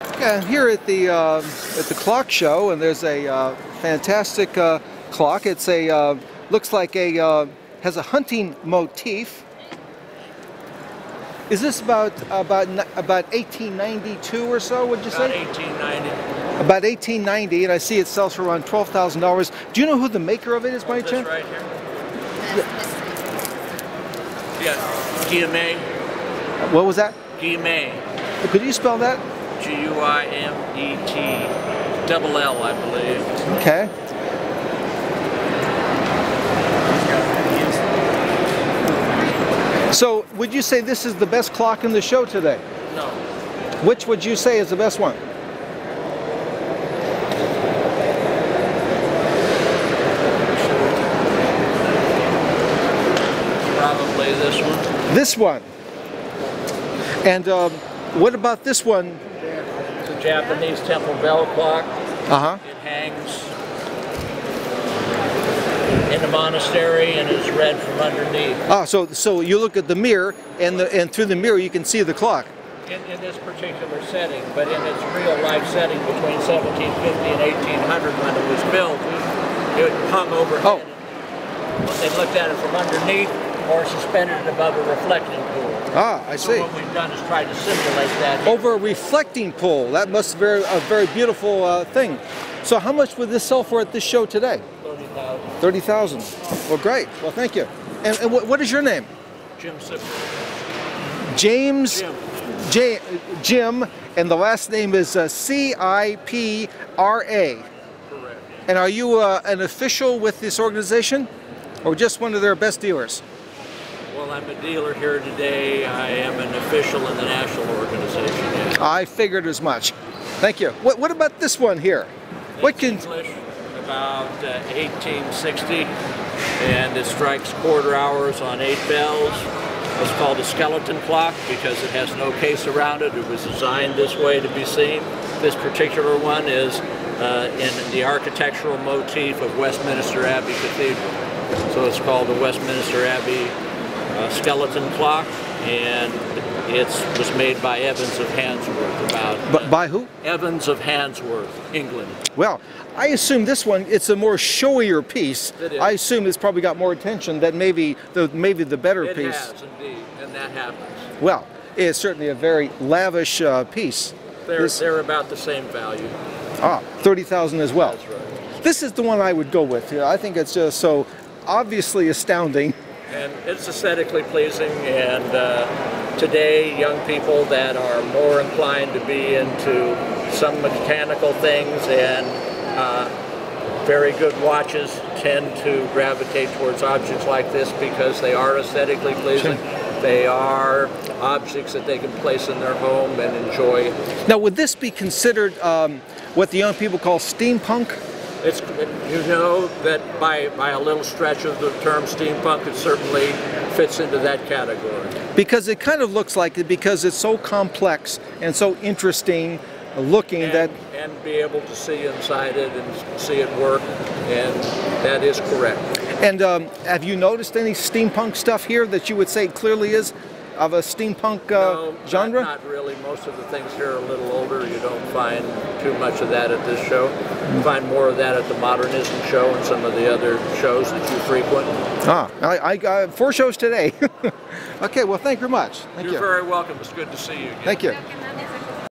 Yeah, I'm here at the clock show, and there's a fantastic clock. It's a looks like a has a hunting motif. Is this about 1892 or so? Would you say? About 1890. About 1890, and I see it sells for around $12,000. Do you know who the maker of it is, by any chance? Right here. Yeah, Guimet. What was that? Guimet. Could you spell that? Guimet, I believe. Okay. So, would you say this is the best clock in the show today? No. Which would you say is the best one? Probably this one. This one. And what about this one? It's a Japanese temple bell clock. Uh-huh. It hangs in the monastery and is read from underneath. Ah, so you look at the mirror, and through the mirror you can see the clock. In this particular setting, but in its real life setting between 1750 and 1800 when it was built, it hung overhead. Oh. They looked at it from underneath or suspended it above a reflecting pool. Ah, I see. So what we've done is tried to simulate that. Over a reflecting pool. That must be a very beautiful thing. So how much would this sell for at this show today? 30,000. 30,000. Well, great. Well, thank you. And what is your name? Jim Sipper. James. Jim. Jim, and the last name is C-I-P-R-A. Correct. And are you an official with this organization, or just one of their best dealers? Well, I'm a dealer here today. I am an official in the national organization. Yes. I figured as much. Thank you. What about this one here? What can? English, about 1860, and it strikes quarter hours on 8 bells. It's called a skeleton clock because it has no case around it. It was designed this way to be seen. This particular one is in the architectural motif of Westminster Abbey Cathedral. So it's called the Westminster Abbey skeleton clock, and it was made by Evans of Handsworth. By who? Evans of Handsworth, England. Well, I assume this one, it's a more showier piece. It is. I assume it's probably got more attention than maybe the better piece. It has indeed, and that happens. Well, it's certainly a very lavish piece. They're about the same value. Ah, 30,000 as well. That's right. This is the one I would go with. I think it's just so obviously astounding. And it's aesthetically pleasing, and today young people that are more inclined to be into some mechanical things and very good watches tend to gravitate towards objects like this because they are aesthetically pleasing. Sure. They are objects that they can place in their home and enjoy. Now, would this be considered what the young people call steampunk? It's, you know that by a little stretch of the term steampunk, it certainly fits into that category. Because it kind of looks like it, because it's so complex and so interesting looking and be able to see inside it and see it work, and that is correct. And have you noticed any steampunk stuff here that you would say clearly is of a steampunk genre? Not really. Most of the things here are a little older. You don't find too much of that at this show. You find more of that at the Modernism show and some of the other shows that you frequent. Ah, I got 4 shows today. Okay, well, thank you very much. You're very welcome. It's good to see you again. Thank you.